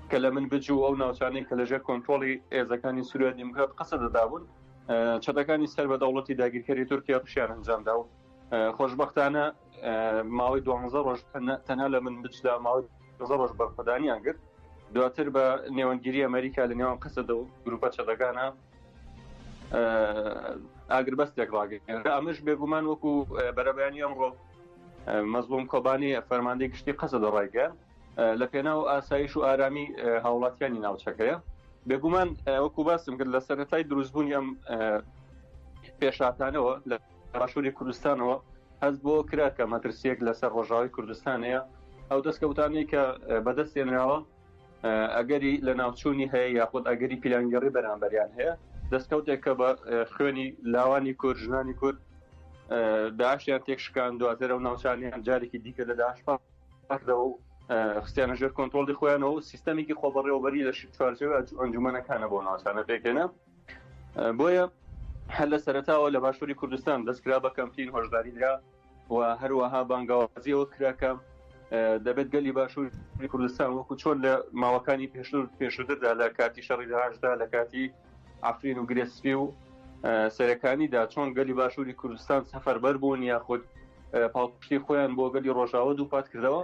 کە لە من بجوو ئەو ناوچانەی کە لەژێر کۆنتترۆڵی ئێزەکانی سووریا دیموکرات قسە دەدابوون چەتەکانی سەر بە دەوڵەتی داگیرکەری تورکیا پشیان ئەنجامدا و خۆشبەختانە ماوەی 12 ڕۆژ تەنها لە من بچدا ماوەی 12 ڕۆژ بەرخەدانیان کرد دواتر بە نێوەنگیری ئەمریکا لە نێوان قسەدا و گروپە چەتەکانە ئاگربەستێک ڕاگەیەنرا ئەمەش بێگومان وەکو بەرەبیانی ئەمڕۆ مەزلوم کۆبانی فەرماندەی گشتی قسە دەڕایگەن لە پێناو ئاسایش و ئارامی هاوڵاتیانی ناوچەکەیە بێگومان وەکو باسم کرد لە سەرەتای دروستبوونی ئەم پێشاتانەوە لە باشووری کوردستانەوە هەست بۆ کرا کە مەترسیەک لەسەر ڕۆژاوی کوردستانەیە ئەو دەستکەوتانەی کە بەدەستێنراوە ئەگەری لە ناوچوونی هەیە یاخود ئەگەری پیلانگەڕی بەرامبەریان هەیە دەستکەوتێک کە بە خوێنی لاوانی کورد ژنانی کورد داعشیان تێکشکان دواتر ئەو ناوچانیان جارێکی دیکە لە داعش پاکدەوە و خستیانە ژێر کۆنتترۆڵی خۆیانەوە و سیستەمێکی خۆبەڕێوەبەری لە چوارچێوە ئەنجومەنەکانە بۆ ناوچانە پێکێنە بۆیە هەر لە سەرەتاوە لە باشووری کوردستان دەستکرا بە کەمپین هۆشداری درا و هەروەها بانگاوازیەوە کراکە دەبێت گەلی باشووری کوردستان وەکو چۆن لە ماوەکانی پێشووتردا لە کاتی شەڕی داعشدا لە کاتی ئافرین و گرێسپی و سەرەکانیدا چۆن گەلی باشووری کوردستان سەفەربەر بوون یاخود پاڵپشتی خۆیان بۆ گەلی ڕۆژاوە دووپات کردەوە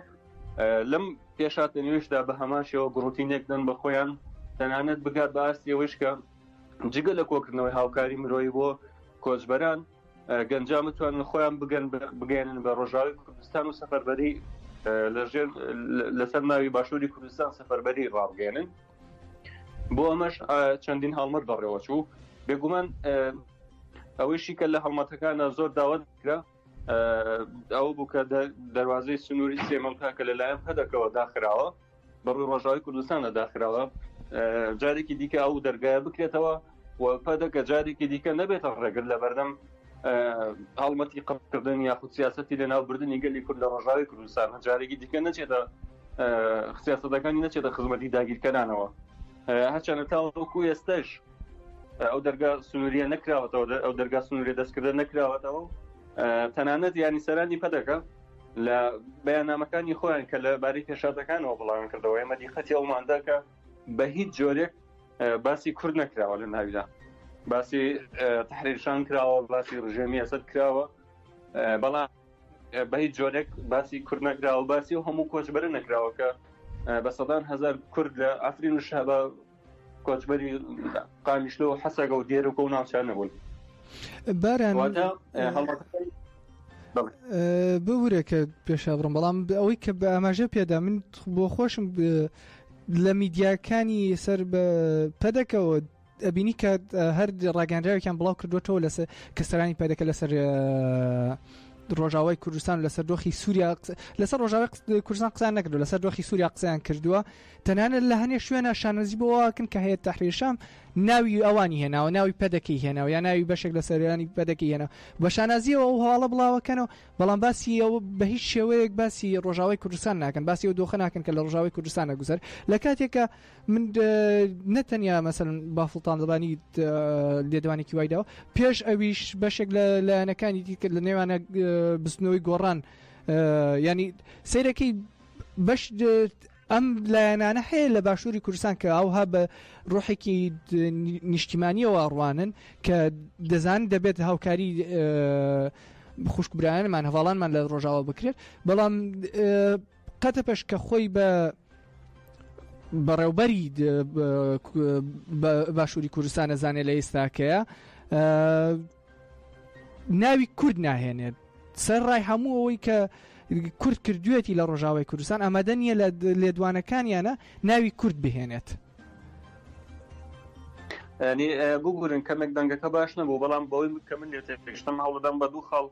لەم پێشاتە نوێشدا بە هەماشەوە گڕوتینێک دەن بە خۆیان تەنانەت بگات بە ئاستی ئەوەش کە جگە لە کۆکردنەوەی هاوکاری مرۆیی بۆ کۆچبەران گەنجا بتوانن خۆیان بگەێنن بە ڕۆژاوی کوردستان و سەفەربەری لەسەر ناوی باشووری کوردستان سەفەربەری ڕابگەێنن بۆ ئەمەش چەندین هەڵمەت بەڕێوە چوو بێگومان ئەوەیشی کە لە هەڵمەتەکانە زۆر داوت کرا ئەو بوو کە دەواازەی سنووری سێمەڵکە کە لەلایەن پەدەکەوە داخراوە بەڕووی ڕۆژاوی کوردستانە داخراوە جارێکی دیکە ئەو دەرگایە بکرێتەوە و پەدەکە جارێکی دیکە نەبێتە ڕێگر لە بەردەم هەڵمەتی قەڵکردن یاخود سیاسەتی لە ناوبردننی گەلی کورد لە ڕۆژاوی کوردستان جارێکی دیکە نەچێتە سیاسەتەکانی نەچێتە خزمەتی داگیرکەرانەوە هەرچەنە تاوەکو ئێستش ئەو دەرگا سنووریە نەکراوەتەوە ئەو دەرگا سنووری دەستکردن نەکراوەتەوە تەنانەت یانی سەرانی پەدەکە لە بەیاننامەکانی خۆیان کە لە باری پێشاتەکانەوە بڵاوان کردەوە ئێمە دیقەتی ئەوماندا کە بە هیچ جۆرێک باسی کورد نەکراوە لە ناویدا باسی تحریرشان کراوە باسی ڕژێمی ئەسەد کراوە بەڵام بە هیچ جۆرێک باسی کورد نەکراوە باسی و هەموو کۆچبەرە نەکراوە کە بە سەدان هەزار کورد لە ئافرین و شەبە کۆچبەری قامیشلۆ و حەسەگە و دێرە و ناوچان نەبوون باران بورێ کە پێشا بڕم بەڵام ئەوەی کە بە ئاماژە پێدا من بۆ خۆشم لە میدیاکانی سەر بە پەدەکەەوە ئەبینی کە هەر ڕاگەاندراوێکیان بڵاو کردوێتەوە لەسەر کەسەرانی پەدەکە لەسەر ڕۆژاوای کوردستان لەسەر دۆخی سووریا لەسەر ڕۆژاوی کوردستان قسان نەکردو لەسەر دۆخی سووریا قسەیان کردووە تەنانەت لە هەنێ شوێنە شانەزی بۆواکن کە هەیە تەحریرشام ناوی ئەوانی هێناوە ناوی پەدەکەی هێناوە یا ناوی بەشێک لە سەرانی پەدەکەی هێناوە بە شانازیەوە ئەو هەواڵە بڵاوەکەنەوە بەڵام باسی ئەوە بە هیچ شێوەیەک باسی ڕۆژاوای کوردستان ناکەن باسی ئەو دۆخە ناکەن کە لە ڕۆژاوی کوردستانە گوزەر لە کاتێکە من نەتەنیا مەسەلەن بافڵتان دەبانی لێدوانێکی وایداوە پێش ئەویش بەشێک لە لایەنەکانی دیکە لە نێوانە بستنەوەی گۆڕان ینی سیرەکەی بەش ئەم لایەنانە هەیە لە باشووری کوردستان کە ئەوها بە ڕۆحێکی نیشتیمانیەوە ئەڕوانن کە دەزان دەبێت هاوکاری خوشکبرایانمان هەواڵانمان لە ڕۆژاوە بکرێت بەڵام قەتە پێش کە خۆی بە بەڕێوبەری باشووری کوردستان ئەزانێت لە ئێستاکەیە ناوی کورد ناهێنێت سەر ڕای هەموو ئەوەی کە کورد کردوێتی لە ڕۆژاوای کوردستان ئامادە نیە لە لێدوانەکانیانە ناوی کورد بهێنێت ینی بگورن کەمێک دەنگەکە باش نەبوو بەڵام بەوەی کە من لێ تێگەشتم هەوڵدەم بە دوو خاڵ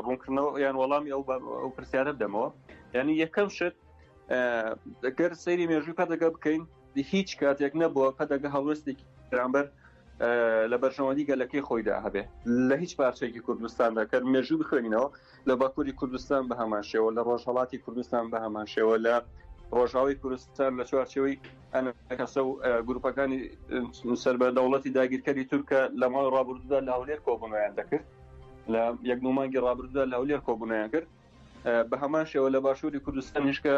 ڕوونکردنەوە یان وەڵامی ئەو پرسیارە بدەمەوە ینی یەکەم شت گەر سەیری مێژووی پەدەگە بکەین هیچ کاتێک نەبووە پەدەگە هەڵوەستێکی بەرامبەر لە بەرژەوەندی گەلەکەی خۆیدا هەبێ لە هیچ پارچێکی کوردستاندا کە مێژوو بخوێنینەوە لە باکووری کوردستان بە هەمان شێوە لە ڕۆژهەڵاتی کوردستان بە هەمان شێوە لە ڕۆژاوی کوردستان لە چوارچێوەی کەسە و گروپەکانی سەر بە دەوڵەتی داگیرکەری تورکە لە ماڵ ڕابردوودا لە هەولێر کۆبوونیان دەکرد لە یەک نومانگی ڕابردوودا لە هەولێر کۆبوونیان کرد بە هەمان شێوە لە باشووری کوردستانیش کە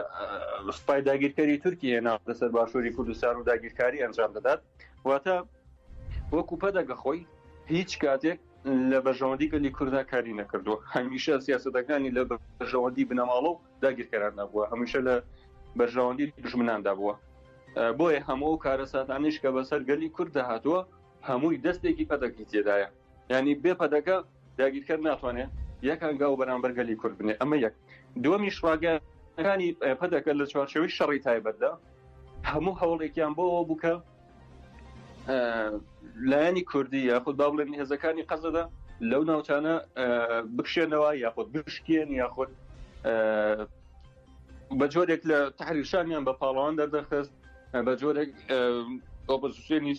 سوپای داگیرکەری تورکی هێنا لەسەر باشووری کوردستان و داگیرکاری ئەنجام دەدات واتە وەکو پەدەگە خۆی هیچ کاتێک لە بەژەوەندی گەلی کووردا کاری نەکردووە هەمیشە سیاسەتەکانی لە بەژەوەندی بنەماڵە و داگیرکەران نەبووە هەمیشە لە بەژەوەندی دژمناندا بووە بۆیە هەموو کارە ساتانیش کە بەسەر گەلی کووردا هاتووە هەمووی دەستێکی پەدەکی تێدایە ینی بێ پەدەکە داگیرکەر ناتوانێت یەکانگا و بەرامبەر گەلی کورد بنێ ئەمە یەک دووەمیش ڕاگەیەنەکانی پەدەکە لە چوارچێوەی شەڕی تایبەتدا هەموو هەوڵێکیان بۆ بووکە لایەنی کوردی یاخود با بڵێن هێزەکانی قەزەدا لەو ناوچانە بکشێنەوە یاخود بشکێن یاخود بە جۆرێک لە تحریرشانیان بە پاڵەوان دەردەخست بە جۆرێک ئۆپۆزیسیۆنی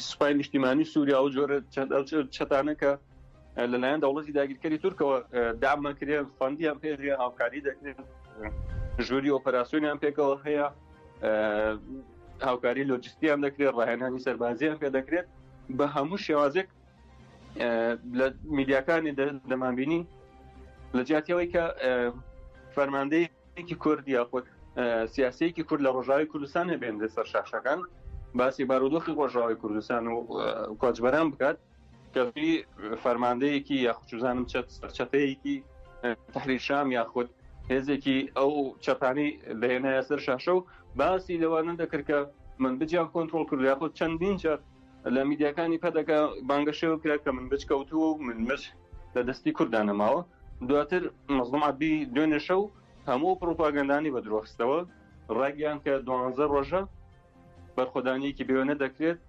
سوپای نیشتیمانی سووریا و جۆرە چەتانە کە لەلایەن دەوڵەتی داگیرکەری تورکەوە دامەکرێن فەندیان پێدرێن هاوکاری دەکرێن ژووری ئۆپەراسیۆنیان پێکەوە هەیە هاوکاری لۆجستیان دەکرێت ڕاهێنانی سەربازیان پێ دەکرێت بە هەموو شێوازێک لە میدیاکانی دەمانبینی لە جیاتیەوەی کە فەرماندەیەکی کورد یاخود سیاسەیەکی کورد لە ڕۆژاوی کوردستان هەبێندە سەر شاشەکان باسی بارودۆخی ڕۆژاوی کوردستان و کۆچبەران بکات کەفی فەرماندەیەکی یاخود چوزانم سەرچەتەیەکی تحریرشام یاخود هێزێکی ئەو چەپانی لەهێنایە سەر شاشە و باسی لەوانە دەکرد کە من بجیان کۆنتڕۆڵ کرد یاخود چەندین جار لە میدیاکانی پەدەکە بانگەشەوە کرد کە من بچکەوتووە و من مش لە دەستی کوردانەماوە دواتر مەزڵوم عەبی دوێنێ شەو هەموو پرۆپاگەندانی بە درۆخستەوە ڕاگەیان کە 12 ڕۆژە بەرخۆدانیەکی بێوێنە دەکرێت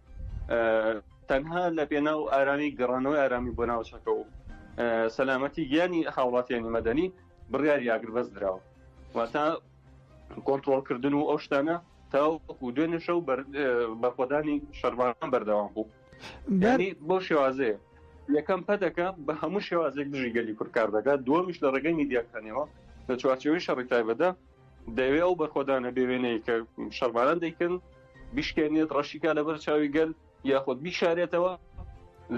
تەنها لە پێناو ئارامی گەڕانەوەی ئارامی بۆ ناوچەکە و سەلامەتی گیانی هاوڵاتیانی مەدەنی بڕیاری ئاگربەست درراوە واتە کۆنتڕۆڵکردن و ئەو شتانە تاوەکو دوێنێ شەو بەرخۆدانی شەرمانان بەردەوام بوو یعنی بۆ شێوازەیە یەکەم پەدەکە بە هەموو شێوازێک دژی گەلی کورکار دەکات دووەمیش لە ڕێگەی میدیاکانەوە لە چوارچێوەی شەڕی تایبەتە دەوێ ئەو بەرخۆدانە بێوێنەیە کە شەرمانان دەیکەن بیشکێنێت ڕەشیکا لەبەر چاوی گەل یاخۆت بیشارێتەوە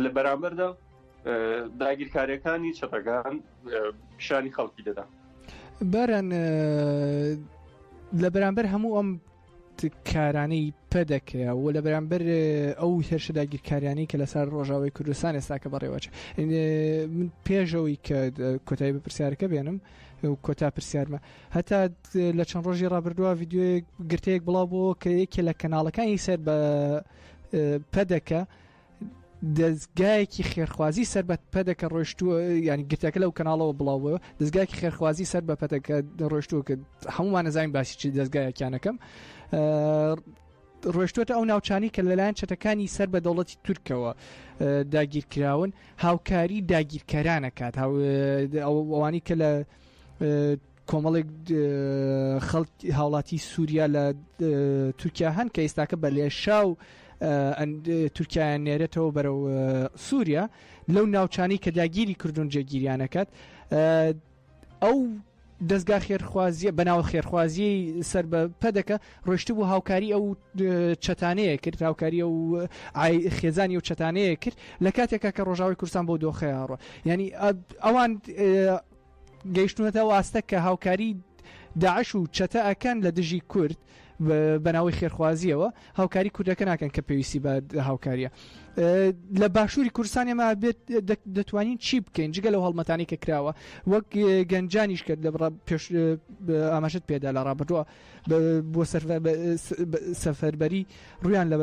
لە بەرامبەردا داگیرکاریەکانی چەتەکان پیشانی خەڵکی دەدا. بەرەن لە بەرامبەر هەموو ئەم کارانەی پەدەکەیە و لە بەرامبەر ئەو هێرشە داگیرکاریانی کە لەسەر ڕۆژاوی کوردستان ئێستاکە بەڕێوەچە من پێشەوەی کە کۆتایی بە پرسیارەکە بێنم و کۆتا پرسیارمە هەتا لە چەند ڕۆژی ڕابردووە ڤیددیۆیەک گرتەیەک بڵاو بۆ کە یەکێ لە کەناڵەکانی سەر بە پەدەکە دەستگایەکی خێرخوازی سەر بە پەدەکە ڕۆیشتووە ینی گرتەکە لەو کەناڵەوە بڵاوەوە دەستگایەکی خێرخوازی سەر بە پەدەکە ڕۆیشتووە کە هەمومان نەزانین باسی چی دەستگایەکیانەکەم ڕۆیشتووەتە ئەو ناوچانی کە لەلایەن چەتەکانی سەر بە دەوڵەتی تورکەوە داگیرکراون هاوکاری داگیرکەرانەکات ئەوانی کە لە کۆمەڵێک هاوڵاتی سووریا لە تورکیا هەن کە ئێستاکە بە لێشاو تورکیایان نێرێتەوە بەرەو سووریا لەو ناوچانی کە داگیری کردوون جێگیریانەکات ئەو دەستگا خێرخوازیە بەناو خێرخوازی سەر بە پەدەکە ڕۆیشت بوو هاوکاری ئەو چەتانەیە کرد هاوکاری ئەو خێزانی و چەتانەیە کرد لە کاتێکە کە ڕۆژاوی کوردستان بۆ دۆخەیەڕۆ ینی ئەوان گەیشتونەتە واستە کە هاوکاری داعش و چەتە ئەکەن لە دژی کورد بەناوی خێرخوازیەوە هاوکاری کوردەکە ناکەن کە پێویستی بە هاوکاریە لە باشووری کوردستانی ئەمە بێت دەتوانین چی بکەین جگە لەو هەڵمەتانی کە کراوە وەک گەنجانیش کرد لە پێش ئاماژت پێدا لە ڕابردووە بۆ سەفەربەری ڕویان لە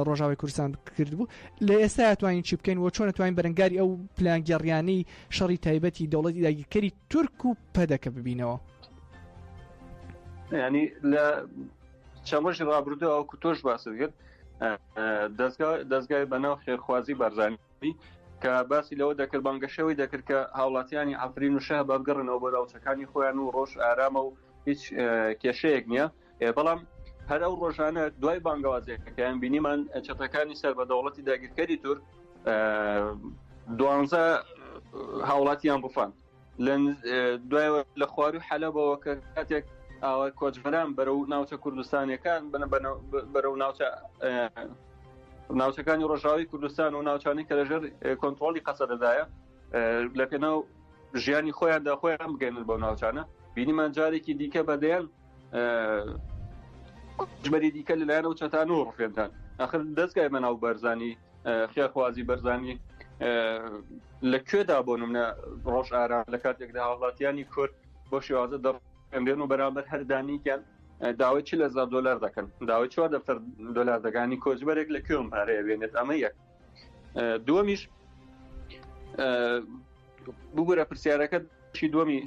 ڕۆژاوی کوردستان کرد بوو لە ئێستا توانین چی بکەین و چۆن نتوانین بەرەنگاری ئەو پلانگەڕیانەی شەڕی تایبەتی دەوڵەتی داگیرکەری تورک و پەدەکە ببینەوە ینی لە چەمەژی ڕابردووە ئەو تۆش باست کرد دەستگای بەناو خێرخوازی بەرزانی کە باسی لەوە دەکرد بانگەشەوەی دەکرد کە هاوڵاتیانی عەفرین و شەه بەگەڕنەوە بۆ ناوچەکانی خۆیان و ڕۆژ ئارامە و هیچ کێشەیەک نییە بەڵام هەر ئەو ڕۆژانە دوای بانگەوازیەکەیان بینیمان چەتەکانی سەر بە دەوڵەتی داگیرکەری تورک 12 هاوڵاتیان بفان دوای لە خوار و حەلەبەوە کە کاتێک ئەوە کۆچبەران بەرەو ناوچە کوردستانیەکان بەرەو ناوچەکانی ڕۆژاوی کوردستان و ناوچانی کە لەژێر کۆنتڕۆڵی قەسەدەدایە لە پێناو ژیانی خۆیاندا خۆیان بگەێنن بۆ ناوچانە بینیمان جارێکی دیکە بەدەیان کوچبەری دیکە لەلایەن و چەتان و ڕفێنتان ئاخر دەستگای بەناو بەرزانی خێرخوازی بەرزانی لەکوێدا بۆ نمونە ڕۆژ ئارام لە کاتێکدا هاوڵاتیانی کورد بۆ شێوازە دەڕێن و بەرامبەر هەردانیکیان داوای $40,000 دەکەن داوای $4 دەگانی کۆچبەرێک لە کوێم پارەیە بێنێت ئەمە یەک دووەمیش بگورە پرسیارەکە شی دووەمی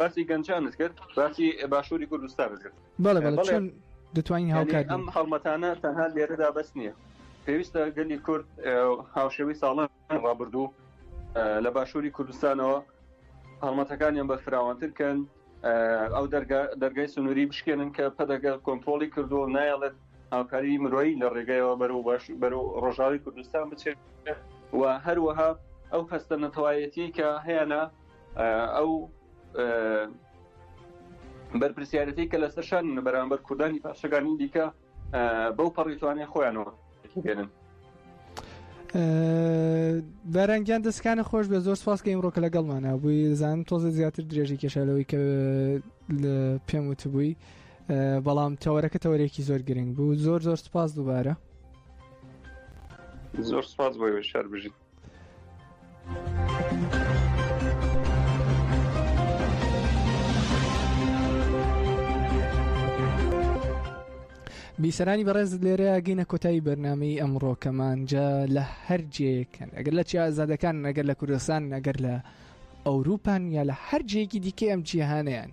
باسی گەنجانت کرد باسی باشووری کوردستانت کرد بەڵێ چۆن دەتوانین هاوکاری ئەم هەڵمەتانە تەنها لێرەدا بەس نییە پێویستە گەلی کورد هاوشێوی ساڵان ڕابردوو لە باشووری کوردستانەوە هەڵمەتەکانیان بە فراوانتر کەن ئەو دەرگای سنووری بشکێنن کە پەدەگە کۆنتڕۆڵی کردو نایڵێت هاوکاری مرۆیی لە ڕێگایەوە بەرەو ڕۆژاوی کوردستان بچێت و هەروەها ئەو هەستە نەتەوایەتی کە هەیەە ئەو بەرپرسیارەتی کە لەسەرشان بەرامبەر کوردانی پاشەکانی دیکە بەو پەڕیتوانێ خۆیانەوە بێنن بەرەنگیان دەستکانە خۆش بە زۆر سپاس کە ئیمڕۆکە لەگەڵمانە بووی دەزانم تۆزە زیاتر درێژی کێشالەوەی کە پێم وتبووی بەڵام تەوەرەکە تەوەرێکی زۆر گرنگ بوو زۆر سپاس دووبارە زۆر سپاس بۆی شار بژیت بیسەرانی بەڕێز لێرە گەینە کۆتایی بەرنامەی ئەمڕۆکەمانجا لە هەر جێیەکەن ئەگەر لە چی ئازادەکان ئەگەر لە کوردستان ئەگەر لە ئەوروپان یا لە هەر جێیەکی دیکە ئەم جیهانەیان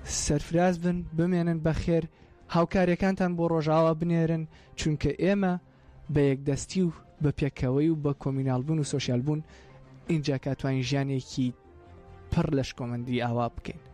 سەرفراز بن بمێنن بەخێر هاوکاریەکانتان بۆ ڕۆژاوا بنێرن چونکە ئێمە بە یەکدەستی و بە پێکەوەی و بە کۆمینالبوون و سۆشیالبوون اینجا کاتوانین ژیانێکی پڕ لەش کۆمەندی ئاوا بکەین.